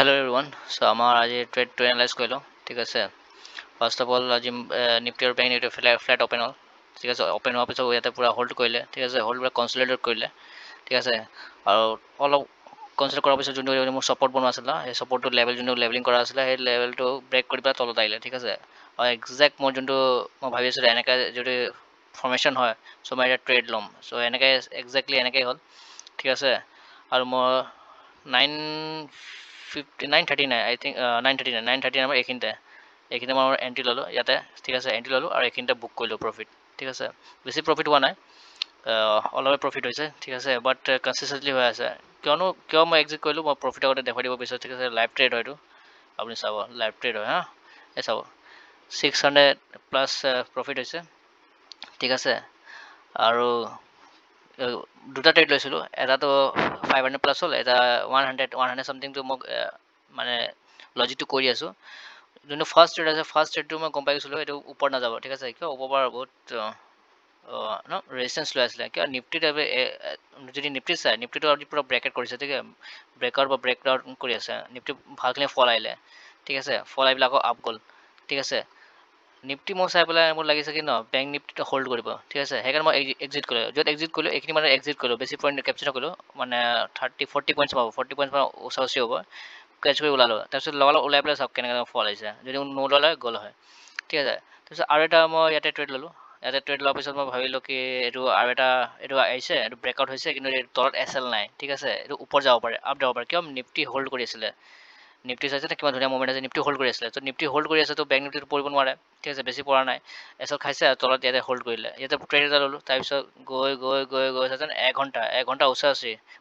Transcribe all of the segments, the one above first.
Hello everyone. So আমাৰ আজি trade two analyse কৰিলোঁ ঠিক আছে ফাৰ্ষ্ট অফ অল আজি নিফটি আৰু বেংক নিফটি ফ্লেট অপেন হ'ল ঠিক আছে অপেন হোৱাৰ পিছত ইয়াতে পূৰা হোল্ড কৰিলে ঠিক আছে হোল্ড পূৰা কনচলিডেট কৰিলে ঠিক আছে আৰু অলপ কনচিডাৰ কৰাৰ পিছত যোনটো মোৰ ছাপৰ্ট বনোৱা আছিলে সেই ছাপৰ্টটো লেভেল যোনটো লেভেলিং কৰা আছিলে সেই লেভেলটো ব্ৰেক কৰি পেলাই তলত আহিলে ঠিক আছে আৰু একজেক্ট মই যোনটো মই ভাবি আছিলোঁ এনেকৈ যদি ফৰ্মেশ্যন হয় চ' মই এতিয়া ট্ৰেড ল'ম চ' এনেকৈ একজেক্টলি এনেকৈ হ'ল ঠিক আছে আৰু মই 9:39 আই থিংক 9:39 মই এইখিনিতে মই এণ্ট্ৰি ল'লোঁ ইয়াতে ঠিক আছে এণ্ট্ৰি ল'লোঁ আৰু এইখিনিতে বুক কৰিলোঁ প্ৰফিট ঠিক আছে বেছি প্ৰফিট হোৱা নাই অলপে প্ৰফিট হৈছে ঠিক আছে বাট কনচিষ্টেণ্টলি হৈ আছে কিয় মই এক্সিট কৰিলোঁ মই প্ৰফিট আগতে দেখুৱাই দিব বিচাৰোঁ ঠিক আছে লাইভ ট্ৰেড হয়তো আপুনি চাব লাইভ ট্ৰেড হয় হা এই চাব 600+ প্ৰফিট হৈছে ঠিক আছে আৰু দুটা ট্ৰেড লৈছিলোঁ এটাতো 500+ হ'ল এটা 100 চামথিংটো মোক মানে লজিকটো কৰি আছোঁ যোনটো ফাৰ্ষ্ট ট্ৰেড আছে ফাৰ্ষ্ট ট্ৰেডটো মই গম পাই গৈছিলোঁ এইটো ওপৰত নাযাব ঠিক আছে কিয় ওপৰ পৰা বহুত ন ৰেজিষ্টেঞ্চ লৈ আছিলে কিয় নিফটিত যদি নিফটি চাই নিফটিটো আজি পূৰা ব্ৰেকেট কৰিছে ঠিক আছে ব্ৰেকআউট বা ব্ৰেকআউট কৰি আছে নিফটি ভালখিনি ফল আহিলে ঠিক আছে ফল আহি পেলাই আকৌ আপ গ'ল ঠিক আছে নিফটি মই চাই পেলাই মোৰ লাগিছে কি ন বেংক নিফটিটো হোল্ড কৰিব ঠিক আছে সেইকাৰণে মই এক্সিট কৰিলোঁ য'ত এক্সিট কৰিলোঁ এইখিনি মানে এক্সিট কৰিলোঁ বেছি পইণ্ট কেপচাৰ নকৰিলোঁ মানে 40 পইণ্টছ পাব 40 পইণ্টছ মান ওচৰা ওচৰি হ'ব কেচ কৰি ওলালোঁ তাৰপিছত লগালগ ওলাই পেলাই চাওক কেনেকৈ ফল আহিছে যদি নোলালে গ'ল হয় ঠিক আছে তাৰপিছত আৰু এটা মই ইয়াতে ট্ৰেড ল'লোঁ ইয়াতে ট্ৰেড লোৱাৰ পিছত মই ভাবিলোঁ কি এইটো আৰু এইটো আহিছে এইটো ব্ৰেকআউট হৈছে কিন্তু এই তলত এল নাই ঠিক আছে এইটো ওপৰত যাব পাৰে আপ যাব পাৰে কিয় নিফটি হোল্ড কৰি আছিলে নিফটি চাইছে কিমান ধুনীয়া মুভমেণ্ট আছে নিফটি হোল্ড কৰি আছিলে তো নিফটি হোল্ড কৰি আছে তো বেংক নিফটিটো পৰিব নোৱাৰে ঠিক আছে বেছি পৰা নাই এছত খাইছে আৰু তলত ইয়াতে হোল্ড কৰিলে ইয়াতে ট্ৰেড এটা ল'লোঁ তাৰপিছত গৈ চাইছে এঘণ্টা ওচৰা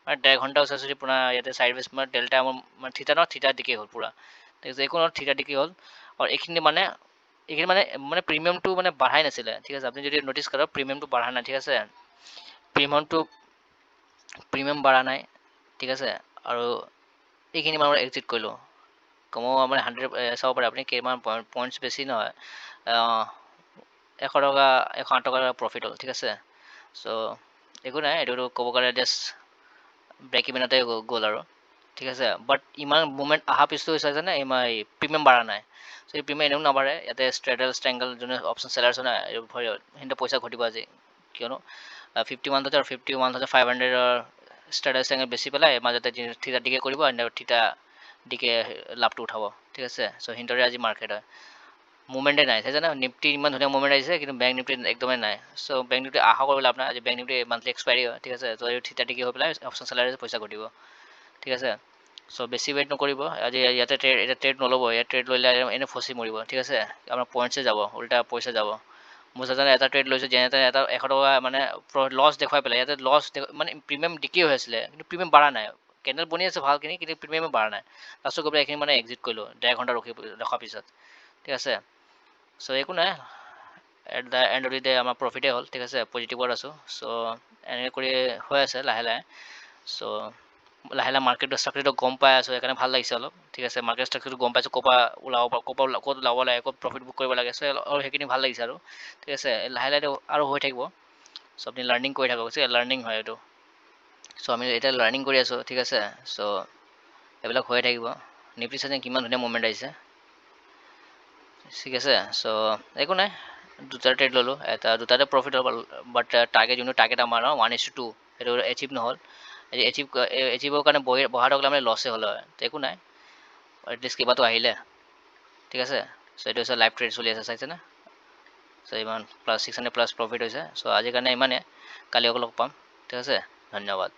মানে 1.5 ঘণ্টা ওচৰা পুৰা ইয়াতে চাইডৱেজ মানে ডেল্টা মানে থিতা দিকে হ'ল পুৰা ঠিক আছে একো থিতা দিকে হ'ল আৰু এইখিনি মানে প্ৰিমিয়ামটো মানে বাঢ়াই নাছিলে ঠিক আছে আপুনি যদি ন'টিছ কৰক প্ৰিমিয়ামটো বাঢ়া নাই ঠিক আছে প্ৰিমিয়াম বাঢ়া নাই ঠিক আছে আৰু এইখিনি মই এক্সিট কৰিলোঁ কমেও মানে 100 চাব পাৰে আপুনি কিমান পইণ্টছ বেছি নহয় 100 টকা 108 টকাৰ প্ৰফিট হ'ল ঠিক আছে চ' একো নাই এইটোতো ক'ব গ'লে জাষ্ট ব্ৰেক ইভেনতে গ'ল আৰু ঠিক আছে বাট ইমান মুভমেণ্ট অহা পিছতো চাইছেনে ইমান প্ৰিমিয়াম বাঢ়া নাই চ' এই প্ৰিমিয়াম এনেও নাবাঢ়ে ইয়াতে ষ্ট্ৰেংগল যোনে অপশ্যন চেলাৰ আছে না সিহঁতে পইচা ঘটিব আজি কিয়নো 51 আৰু 51,500 ষ্ট্ৰেংগল বেছি পেলাই মাজতে থিতা দিকে কৰিব থিতা দিকে লাভটো উঠাব ঠিক আছে চ' সিহঁতৰে আজি মাৰ্কেট হয় মুভমেণ্টে নাই চাইছে না নিফটি ইমান ধুনীয়া মুভমেণ্ট আহিছে কিন্তু বেংক নিফটি একদমেই নাই চ' বেংক নিফটি আশা কৰিব লাভ নাই আজি বেংক নিফটি মান্থলি এক্সপাইৰী হয় ঠিক আছে ত' এই থিতা দিকে হৈ পেলাই অপশ্যন চেলাৰে পইচা ঘটিব ঠিক আছে চ' বেছি ৱেইট নকৰিব আজি ইয়াতে ট্ৰেড নল'ব ইয়াত ট্ৰেড ল'লে এনেই ফচি মৰিব ঠিক আছে আপোনাৰ পইণ্টছে যাব উল্টা পইচা যাব মোৰ চাজানে এটা ট্ৰেড লৈছোঁ যেনে তেনে এটা 100 টকা মানে লছ দেখুৱাই পেলাই ইয়াতে মানে প্ৰিমিয়াম ডিকে হৈ আছিলে কিন্তু প্ৰিমিয়াম বাঢ়া নাই কেণ্ডেল বনি আছে ভালখিনি কিন্তু প্ৰিমিয়ামে বাঢ়া নাই লাষ্টত গৈ পেলাই এইখিনি মানে এক্সিট কৰিলোঁ 1.5 ঘণ্টা ৰখাৰ পিছত ঠিক আছে চ' একো নাই at the and of the day আমাৰ প্ৰফিটেই হ'ল ঠিক আছে পজিটিভত আছোঁ চ' এনেকৈ কৰি হৈ আছে লাহে লাহে মাৰ্কেটৰ ষ্ট্ৰাকচাৰটো গম পাই আছোঁ সেইকাৰণে ভাল লাগিছে অলপ ঠিক আছে মাৰ্কেট ষ্ট্ৰাকচাৰটো গম পাইছোঁ ক'ত ওলাব লাগে ক'ত প্ৰফিট বুক কৰিব লাগে চ' অলপ সেইখিনি ভাল লাগিছে আৰু ঠিক আছে লাহে আৰু হৈ থাকিব চ' আপুনি লাৰ্ণিং কৰি থাকক ঠিক আছে লাৰ্ণিং হয় এইটো চ' আমি এতিয়া লাৰ্ণিং কৰি আছোঁ ঠিক আছে চ' এইবিলাক হৈয়ে থাকিব নিফটি চাইছে কিমান ধুনীয়া মুভমেণ্ট আহিছে ঠিক আছে চ' একো নাই দুটা ট্ৰেড ল'লোঁ দুটাতে প্ৰফিট হ'ল বাট যোনটো টাৰ্গেট আমাৰ 1:2 সেইটো এচিভ নহ'ল এচিভৰ কাৰণে বহা থকলে মানে লছে হ'ল হয় একো নাই এটলিষ্ট কিবাটো আহিলে ঠিক আছে চ' এইটো হৈছে লাইভ ট্ৰেড চলি আছে চাইছেনে চ' ইমান +600+ প্ৰফিট হৈছে চ' আজিৰ কাৰণে ইমানে কালি আকৌ লগ পাম ঠিক আছে ধন্যবাদ